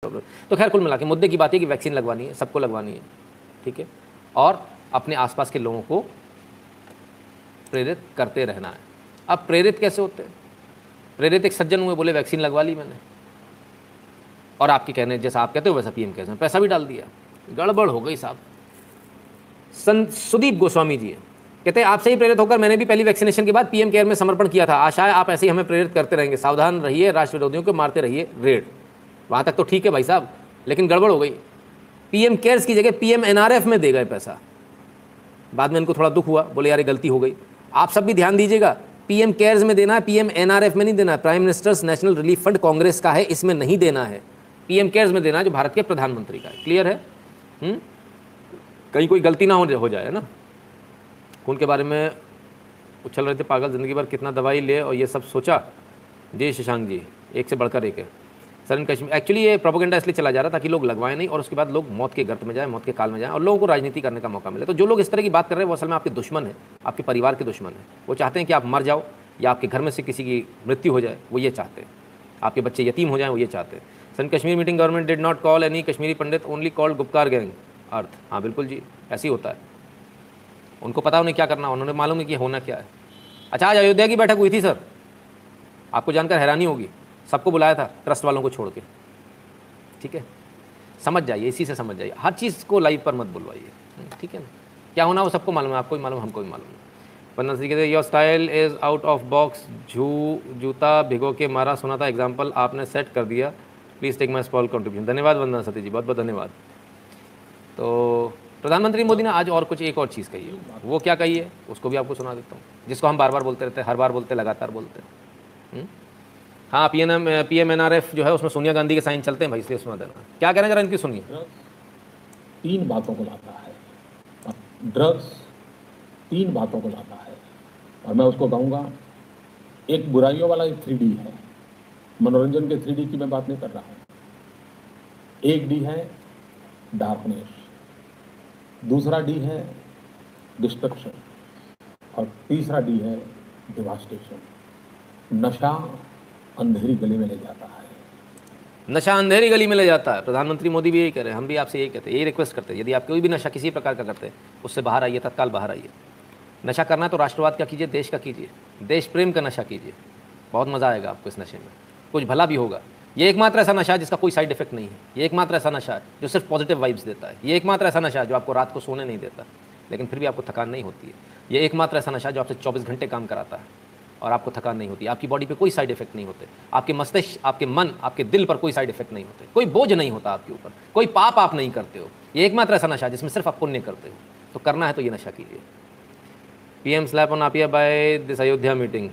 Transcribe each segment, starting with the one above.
Problem. तो खैर कुल मिला के मुद्दे की बात है कि वैक्सीन लगवानी है, सबको लगवानी है, ठीक है, और अपने आसपास के लोगों को प्रेरित करते रहना है। अब प्रेरित कैसे होते हैं? प्रेरित एक सज्जन हुए, बोले वैक्सीन लगवा ली मैंने, और आपके कहने जैसा आप कहते हो वैसा पीएम केयर्स में पैसा भी डाल दिया, गड़बड़ हो गई साहब। सुदीप गोस्वामी जी कहते हैं आपसे ही प्रेरित होकर मैंने भी पहली वैक्सीनेशन के बाद पीएम केयर में समर्पण किया था। आशा है आप ऐसे ही हमें प्रेरित करते रहेंगे। सावधान रहिए, राष्ट्र विरोधियों को मारते रहिए रेड। वहाँ तक तो ठीक है भाई साहब, लेकिन गड़बड़ हो गई। पीएम केयर्स की जगह पीएम एनआरएफ में दे गए पैसा। बाद में इनको थोड़ा दुख हुआ, बोले यार ये गलती हो गई। आप सब भी ध्यान दीजिएगा, पीएम केयर्स में देना है, पीएम एनआरएफ में नहीं देना है। Prime ministers national relief fund Congress का है, इसमें नहीं देना है। पीएम केयर्स में देना है जो भारत के प्रधानमंत्री का है। क्लियर है? कहीं कोई गलती ना हो जाए ना। खून के बारे में उछल रहे थे पागल, जिंदगी भर कितना दवाई ले और ये सब सोचा। जी शशांक जी, एक से बढ़कर एक है सर। इन कश्मीर एक्चुअली ये प्रोपेगेंडा इसलिए चला जा रहा था ताकि लोग लगवाएं नहीं और उसके बाद लोग मौत के गर्त में जाएं, मौत के काल में जाएं और लोगों को राजनीति करने का मौका मिले। तो जो लोग इस तरह की बात कर रहे हैं वो असल में आपके दुश्मन है, आपके परिवार के दुश्मन है। वो चाहते हैं कि आप मर जाओ या आपके घर में से किसी की मृत्यु हो जाए, वो ये चाहते हैं। आपके बच्चे यतीम हो जाएं, वो ये चाहते हैं। सन Kashmir meeting government did not call any Kashmiri Pandit, only called Gupkar gang. अर्थ हाँ बिल्कुल जी, ऐसे ही होता है। उनको पता उन्हें क्या करना, उन्होंने मालूम है कि होना क्या है। अच्छा, आज अयोध्या की बैठक हुई थी सर, आपको जानकर हैरानी होगी। सबको बुलाया था ट्रस्ट वालों को छोड़ के, ठीक है। समझ जाइए, इसी से समझ जाइए, हर चीज़ को लाइव पर मत बुलवाइए, ठीक है ना। क्या होना वो सबको मालूम है, आपको भी मालूम, हमको भी मालूम है। वरना कहते your style is out of box, जूता भिगो के मारा, सुना था एग्जाम्पल आपने सेट कर दिया। Please take my small contribution. धन्यवाद वंदना सती जी, बहुत बहुत धन्यवाद। तो प्रधानमंत्री मोदी ने आज और कुछ एक और चीज़ कही है, वो क्या कही है उसको भी आपको सुना देता हूँ, जिसको हम बार बार बोलते रहते हैं, हर बार बोलते हैं, लगातार बोलते हैं। हाँ, पीएम एनआरएफ जो है उसमें सोनिया गांधी के साइन चलते हैं भाई, इसलिए सुना देना। क्या कह रहे हैं जरा इनकी सुनिए। 3 बातों को लाता है, ड्रग्स 3 बातों को लाता है, और मैं उसको कहूँगा एक बुराइयों वाला एक 3D है, मनोरंजन के 3D की मैं बात नहीं कर रहा हूँ। एक D है डार्कनेस, दूसरा D है डिस्ट्रक्शन, और तीसरा D है डिवास्टेशन। नशा अंधेरी गली में ले जाता है, नशा अंधेरी गली में ले जाता है। प्रधानमंत्री मोदी भी यही कह रहे हैं, हम भी आपसे यही कहते हैं, यही रिक्वेस्ट करते हैं। यदि आप कोई भी नशा किसी प्रकार का करते हैं उससे बाहर आइए, तत्काल बाहर आइए। नशा करना है तो राष्ट्रवाद का कीजिए, देश का कीजिए, देश प्रेम का नशा कीजिए, बहुत मज़ा आएगा आपको इस नशे में, कुछ भला भी होगा। ये एकमात्र ऐसा नशा है जिसका कोई साइड इफेक्ट नहीं है। ये एकमात्र ऐसा नशा है जो सिर्फ पॉजिटिव वाइब्स देता है। ये एकमात्र ऐसा नशा है जो आपको रात को सोने नहीं देता लेकिन फिर भी आपको थकान नहीं होती है। ये एकमात्र ऐसा नशा है जो आपसे 24 घंटे काम कराता है और आपको थकान नहीं होती। आपकी बॉडी पे कोई साइड इफेक्ट नहीं होते, आपके मस्तिष्क, आपके मन, आपके दिल पर कोई साइड इफेक्ट नहीं होते, कोई बोझ नहीं होता आपके ऊपर, कोई पाप आप नहीं करते हो। ये एकमात्र ऐसा नशा है जिसमें सिर्फ आप पुण्य करते हो। तो करना है तो ये नशा कीजिए। पीएम स्लैप ऑन आपिया बाय दिस अयोध्या मीटिंग।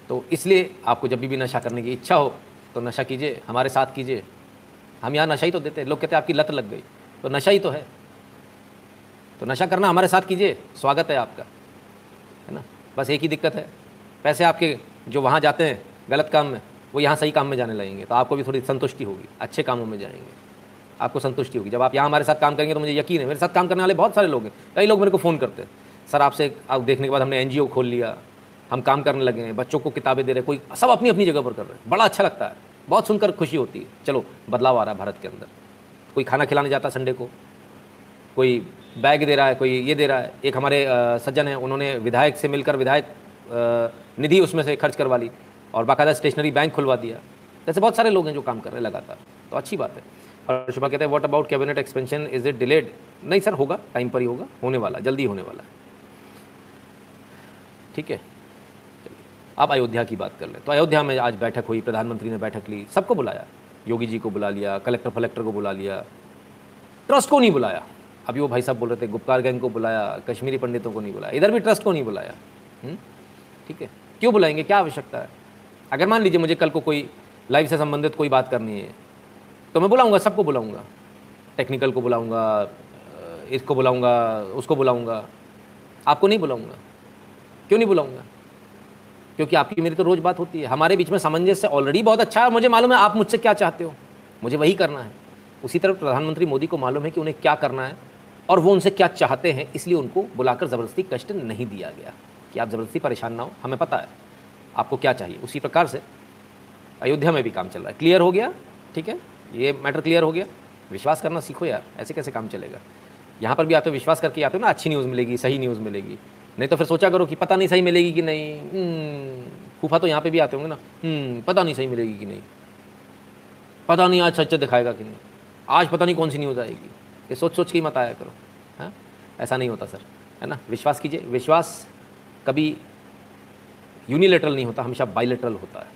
तो इसलिए आपको जब भी नशा करने की इच्छा हो तो नशा कीजिए, हमारे साथ कीजिए। हम यहाँ नशा ही तो देते हैं। लोग कहते हैं आपकी लत लग गई, तो नशा ही तो है। तो नशा करना हमारे साथ कीजिए, स्वागत है आपका, है ना। बस एक ही दिक्कत है, पैसे आपके जो वहाँ जाते हैं गलत काम में, वो यहाँ सही काम में जाने लगेंगे, तो आपको भी थोड़ी संतुष्टि होगी, अच्छे कामों में जाएंगे, आपको संतुष्टि होगी। जब आप यहाँ हमारे साथ काम करेंगे तो मुझे यकीन है, मेरे साथ काम करने वाले बहुत सारे लोग हैं। कई लोग मेरे को फ़ोन करते हैं, सर आपसे आप देखने के बाद हमने NGO खोल लिया, हम काम करने लगे हैं, बच्चों को किताबें दे रहे हैं, कोई सब अपनी अपनी जगह पर कर रहे हैं। बड़ा अच्छा लगता है, बहुत सुनकर खुशी होती है। चलो बदलाव आ रहा है भारत के अंदर। कोई खाना खिलाने जाता संडे को, कोई बैग दे रहा है, कोई ये दे रहा है। एक हमारे सज्जन हैं, उन्होंने विधायक से मिलकर विधायक निधि उसमें से खर्च करवा ली और बाकायदा स्टेशनरी बैंक खुलवा दिया। जैसे बहुत सारे लोग हैं जो काम कर रहे हैं लगातार, तो अच्छी बात है। और शुभा कहते हैं what about cabinet expansion, is it delayed? नहीं सर, होगा, टाइम पर ही होगा, होने वाला, जल्दी होने वाला है, ठीक है। अब अयोध्या की बात कर ले। तो अयोध्या में आज बैठक हुई, प्रधानमंत्री ने बैठक ली, सबको बुलाया, योगी जी को बुला लिया, कलेक्टर फलेक्टर को बुला लिया, ट्रस्ट को नहीं बुलाया। अभी वो भाई साहब बोल रहे थे गुप्कार गैंग को बुलाया, कश्मीरी पंडितों को नहीं बुलाया, इधर भी ट्रस्ट को नहीं बुलाया। ठीक है, क्यों बुलाएंगे, क्या आवश्यकता है? अगर मान लीजिए मुझे कल को कोई लाइफ से संबंधित कोई बात करनी है तो मैं बुलाऊंगा, सबको बुलाऊंगा, टेक्निकल को बुलाऊंगा, इसको बुलाऊंगा, उसको बुलाऊंगा, आपको नहीं बुलाऊंगा। क्यों नहीं बुलाऊंगा? क्योंकि आपकी मेरी तो रोज़ बात होती है, हमारे बीच में सामंजस्य ऑलरेडी बहुत अच्छा है। मुझे मालूम है आप मुझसे क्या चाहते हो, मुझे वही करना है। उसी तरह प्रधानमंत्री मोदी को मालूम है कि उन्हें क्या करना है और वो उनसे क्या चाहते हैं, इसलिए उनको बुलाकर ज़बरदस्ती कष्ट नहीं दिया गया कि आप ज़बरदस्ती परेशान ना हो, हमें पता है आपको क्या चाहिए। उसी प्रकार से अयोध्या में भी काम चल रहा है। क्लियर हो गया? ठीक है, ये मैटर क्लियर हो गया। विश्वास करना सीखो यार, ऐसे कैसे काम चलेगा। यहाँ पर भी आते हो, विश्वास करके आते हो ना, अच्छी न्यूज़ मिलेगी, सही न्यूज़ मिलेगी, नहीं तो फिर सोचा करो कि पता नहीं सही मिलेगी कि नहीं। फूफा तो यहाँ पे भी आते होंगे ना, पता नहीं सही मिलेगी कि नहीं, पता नहीं आज सच दिखाएगा कि नहीं, आज पता नहीं कौन सी न्यूज़ आएगी। ये सोच सोच के ही मत आया करो। हाँ, ऐसा नहीं होता सर, है ना। विश्वास कीजिए, विश्वास कभी यूनिलेटरल नहीं होता, हमेशा बाइलेटरल होता है,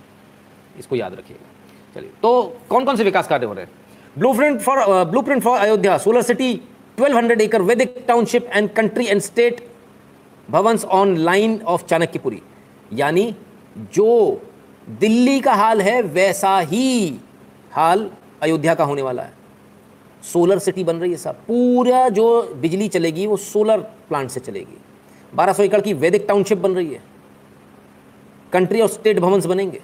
इसको याद रखिएगा। चलिए, तो कौन कौन से विकास कार्य हो रहे हैं? Blueprint for Ayodhya, solar city, 1200 एकड़ वैदिक township and country and state Bhavan's on line of Chanakyapuri. यानी जो दिल्ली का हाल है वैसा ही हाल अयोध्या का होने वाला है। सोलर सिटी बन रही है साहब, पूरा जो बिजली चलेगी वो सोलर प्लांट से चलेगी। 1200 एकड़ की वैदिक टाउनशिप बन रही है, कंट्री और स्टेट भवन्स बनेंगे,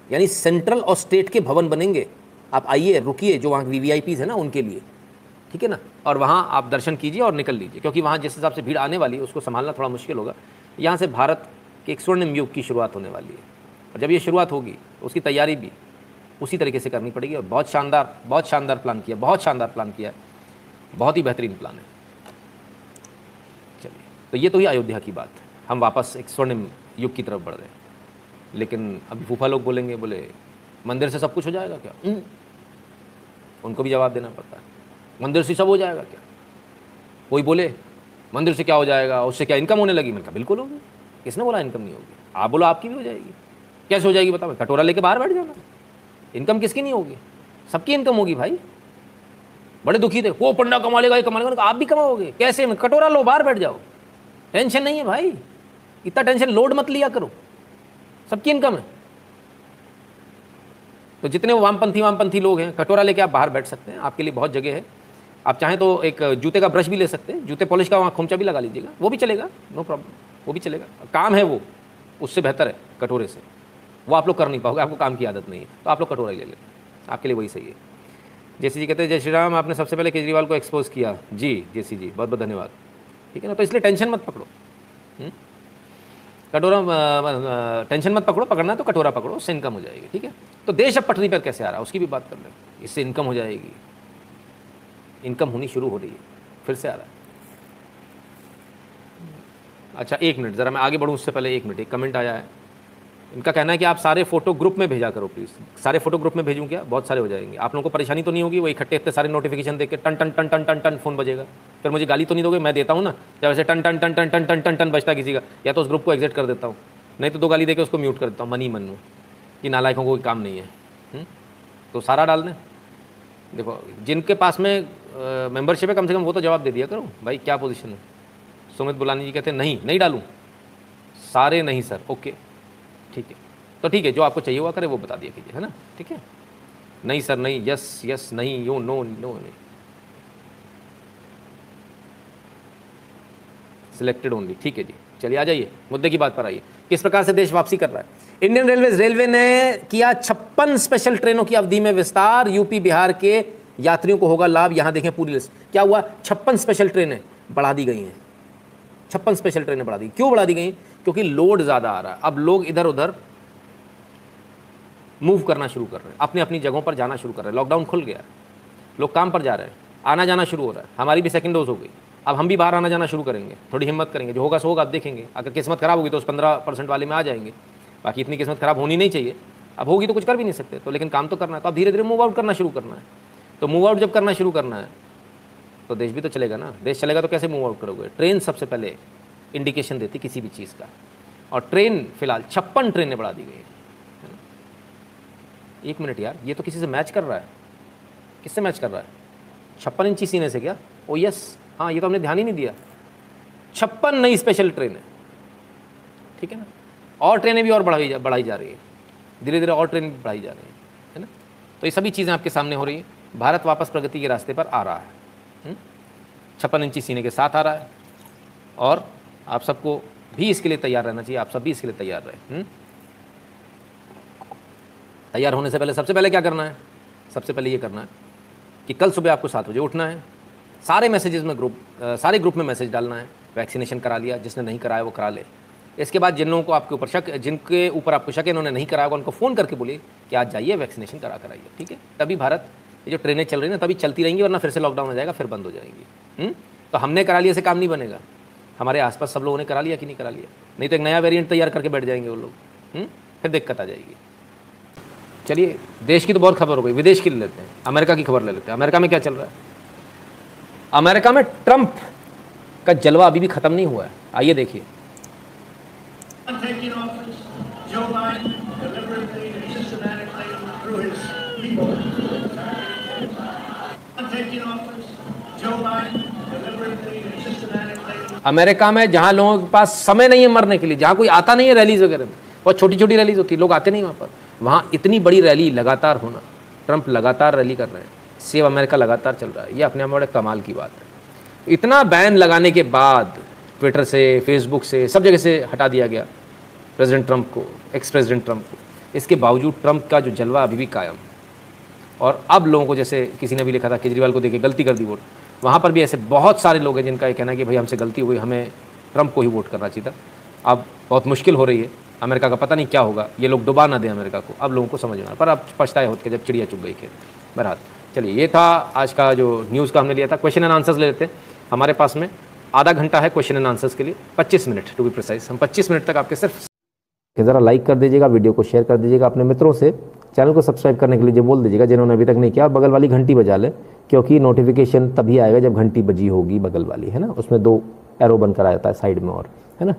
यानी सेंट्रल और स्टेट के भवन बनेंगे। आप आइए, रुकिए, जो वहाँ वीवीआईपीज है ना उनके लिए, ठीक है ना, और वहाँ आप दर्शन कीजिए और निकल लीजिए, क्योंकि वहाँ जिस हिसाब से भीड़ आने वाली है उसको संभालना थोड़ा मुश्किल होगा। यहाँ से भारत के एक स्वर्णिम युग की शुरुआत होने वाली है, और जब ये शुरुआत होगी तो उसकी तैयारी भी उसी तरीके से करनी पड़ेगी। और बहुत शानदार प्लान किया, बहुत शानदार प्लान किया है, बहुत ही बेहतरीन प्लान है। चलिए, तो ये तो ही अयोध्या की बात है। हम वापस एक स्वर्णिम युग की तरफ बढ़ रहे हैं। लेकिन अभी फूफा लोग बोलेंगे, बोले मंदिर से सब कुछ हो जाएगा क्या? उनको भी जवाब देना पड़ता है, मंदिर से सब हो जाएगा क्या? कोई बोले मंदिर से क्या हो जाएगा, उससे क्या इनकम होने लगी? मैंने कहा बिल्कुल होगी। किसने बोला इनकम नहीं होगी? आप बोलो आपकी भी हो जाएगी। कैसे हो जाएगी बताओ? कटोरा लेके बाहर बैठ जाना। इनकम किसकी नहीं होगी? सबकी इनकम होगी भाई। बड़े दुखी थे, वो पंडा कमा लेगा, ये कमा लेगा। आप भी कमाओगे कैसे? में कटोरा लो, बाहर बैठ जाओ, टेंशन नहीं है भाई, इतना टेंशन लोड मत लिया करो, सबकी इनकम है। तो जितने वामपंथी लोग हैं, कटोरा लेके आप बाहर बैठ सकते हैं, आपके लिए बहुत जगह है। आप चाहें तो एक जूते का ब्रश भी ले सकते हैं, जूते पॉलिश का वहाँ खोमचा भी लगा लीजिएगा, वो भी चलेगा, नो प्रॉब्लम, वो भी चलेगा। काम है वो, उससे बेहतर है कटोरे से। वो आप लोग कर नहीं पाओगे, आपको काम की आदत नहीं है, तो आप लोग कटोरा ही ले लें, आपके लिए वही सही है। जेसी जी कहते हैं, जय श्री राम, आपने सबसे पहले केजरीवाल को एक्सपोज किया। जी जेसी जी, बहुत बहुत धन्यवाद। ठीक है ना, तो इसलिए टेंशन मत पकड़ो, कटोरा टेंशन मत पकड़ो, पकड़ना है तो कटोरा पकड़ो, उससे इनकम हो जाएगी। ठीक है, तो देश अब पटरी पर कैसे आ रहा है उसकी भी बात कर लें, इससे इनकम हो जाएगी, इनकम होनी शुरू हो रही है, फिर से आ रहा है। अच्छा एक मिनट, ज़रा मैं आगे बढ़ूँ उससे पहले एक मिनट, एक कमेंट आया है, इनका कहना है कि आप सारे फोटो ग्रुप में भेजा करो प्लीज़। सारे फोटो ग्रुप में भेजूँ क्या? बहुत सारे हो जाएंगे, आप लोगों को परेशानी तो नहीं होगी? वो इकट्ठे इतने सारे नोटिफिकेशन देख के टन टन टन टन टन टन फोन बजेगा, फिर मुझे गाली तो नहीं दोगे? मैं देता हूँ ना जब ऐसे टन टन टन टन टन टन टन टन बजता किसी का, या तो उस ग्रुप को एग्जिट कर देता हूँ, नहीं तो 2 गाली देकर उसको म्यूट कर देता हूँ मन ही मन में, कि नालायकों को कोई काम नहीं है। तो सारा डाल दें। देखो जिनके पास में मेंबरशिप है कम से कम वो तो जवाब दे दिया करो भाई, क्या पोजीशन है। सुमित बुलानी जी कहते हैं नहीं डालूँ सारे, नहीं सर, ओके ठीक है, तो ठीक है, जो आपको चाहिए हुआ करे वो बता दिया कीजिए, है ना। ठीक है, नहीं सर नहीं, यस यस नहीं, यो नो नो नहीं, सिलेक्टेड ओनली। ठीक है जी, चलिए आ जाइए, मुद्दे की बात पर आइए। किस प्रकार से देश वापसी कर रहा है? इंडियन रेलवे ने किया 56 स्पेशल ट्रेनों की अवधि में विस्तार, यूपी बिहार के यात्रियों को होगा लाभ। यहां देखें पूरी लिस्ट, क्या हुआ? 56 स्पेशल ट्रेनें बढ़ा दी गई हैं, 56 स्पेशल ट्रेनें बढ़ा दी। क्यों बढ़ा दी गई? क्योंकि लोड ज़्यादा आ रहा है, अब लोग इधर उधर मूव करना शुरू कर रहे हैं, अपनी अपनी जगहों पर जाना शुरू कर रहे हैं। लॉकडाउन खुल गया, लोग काम पर जा रहे हैं, आना जाना शुरू हो रहा है। हमारी भी सेकंड डोज हो गई, अब हम भी बाहर आना जाना शुरू करेंगे, थोड़ी हिम्मत करेंगे, जो होगा सो होगा, अब देखेंगे। अगर किस्मत खराब होगी तो उस 15% वाले में आ जाएंगे, बाकी इतनी किस्मत खराब होनी नहीं चाहिए। अब होगी तो कुछ कर भी नहीं सकते, तो लेकिन काम तो करना है, तो अब धीरे धीरे मूव आउट करना शुरू करना है। तो मूव आउट जब करना शुरू करना है तो देश भी तो चलेगा ना। देश चलेगा तो कैसे मूव आउट करोगे? ट्रेन सबसे पहले इंडिकेशन देती किसी भी चीज़ का, और ट्रेन फिलहाल 56 ट्रेनें बढ़ा दी गई है। एक मिनट यार, ये तो किसी से मैच कर रहा है, किससे मैच कर रहा है? 56 इंची सीने से क्या? ओ यस, हाँ, ये तो हमने ध्यान ही नहीं दिया। 56 नई स्पेशल ट्रेनें, ठीक है ना, और ट्रेनें भी और बढ़ाई जा रही है, धीरे धीरे और ट्रेन बढ़ाई जा रही है ना। तो ये सभी चीज़ें आपके सामने हो रही हैं। भारत वापस प्रगति के रास्ते पर आ रहा है, 56 इंची सीने के साथ आ रहा है, और आप सबको भी इसके लिए तैयार रहना चाहिए, आप सब भी इसके लिए तैयार रहे। तैयार होने से पहले सबसे पहले क्या करना है? सबसे पहले ये करना है कि कल सुबह आपको 7 बजे उठना है, सारे मैसेजेस में सारे ग्रुप में मैसेज डालना है, वैक्सीनेशन करा लिया, जिसने नहीं कराया वो करा ले। इसके बाद जिन लोगों को आपके ऊपर शक, जिनके ऊपर आपको शक है इन्होंने नहीं कराया, उनको फ़ोन करके बोलिए कि कि आज जाइए वैक्सीनेशन करा कर आइए, ठीक है। तभी भारत, ये जो ट्रेनें चल रही हैं ना, तभी चलती रहेंगी, वरना फिर से लॉकडाउन हो जाएगा, फिर बंद हो जाएंगी। तो हमने करा लिया से काम नहीं बनेगा, हमारे आसपास सब लोगों ने करा लिया कि नहीं करा लिया, नहीं तो एक नया वेरिएंट तैयार करके बैठ जाएंगे वो लोग, फिर दिक्कत आ जाएगी। चलिए, देश की तो बहुत खबर हो गई, विदेश की ले लेते हैं, अमेरिका की खबर ले लेते हैं। अमेरिका में क्या चल रहा है? अमेरिका में ट्रंप का जलवा अभी भी खत्म नहीं हुआ है। आइए देखिए। अमेरिका में जहां लोगों के पास समय नहीं है मरने के लिए, जहां कोई आता नहीं है रैलीज वगैरह में, बहुत छोटी छोटी रैलीज होती है, लोग आते नहीं वहां पर, वहां इतनी बड़ी रैली लगातार होना, ट्रंप लगातार रैली कर रहे हैं, सेव अमेरिका लगातार चल रहा है, ये अपने आप में बड़े कमाल की बात है। इतना बैन लगाने के बाद ट्विटर से, फेसबुक से, सब जगह से हटा दिया गया प्रेसिडेंट ट्रंप को, एक्स प्रेसिडेंट ट्रंप को, इसके बावजूद ट्रंप का जो जलवा अभी भी कायम। और अब लोगों को, जैसे किसी ने भी लिखा था केजरीवाल को देखे गलती कर दी वोट, वहाँ पर भी ऐसे बहुत सारे लोग हैं जिनका ये कहना है कि भाई हमसे गलती हुई, हमें ट्रंप को ही वोट करना चाहिए था। अब बहुत मुश्किल हो रही है, अमेरिका का पता नहीं क्या होगा, ये लोग डुबा ना दें अमेरिका को, अब लोगों को समझ में आ, पर अब पछताए होते जब चिड़िया चुग गई खेत। बहरहाल चलिए, ये था आज का जो न्यूज़ का हमने लिया था। क्वेश्चन एंड आंसर्स ले लेते हैं। हमारे पास में आधा घंटा है क्वेश्चन एंड आंसर्स के लिए, 25 मिनट टू बी प्रिसाइज। हम 25 मिनट तक आपके सिर्फ ज़रा लाइक कर दीजिएगा, वीडियो को शेयर कर दीजिएगा अपने मित्रों से, चैनल को सब्सक्राइब करने के लिए बोल दीजिएगा जिन्होंने अभी तक नहीं किया, और बगल वाली घंटी बजा लें, क्योंकि नोटिफिकेशन तभी आएगा जब घंटी बजी होगी बगल वाली, है ना, उसमें 2 एरो बनकर आ जाता है साइड में, और है ना।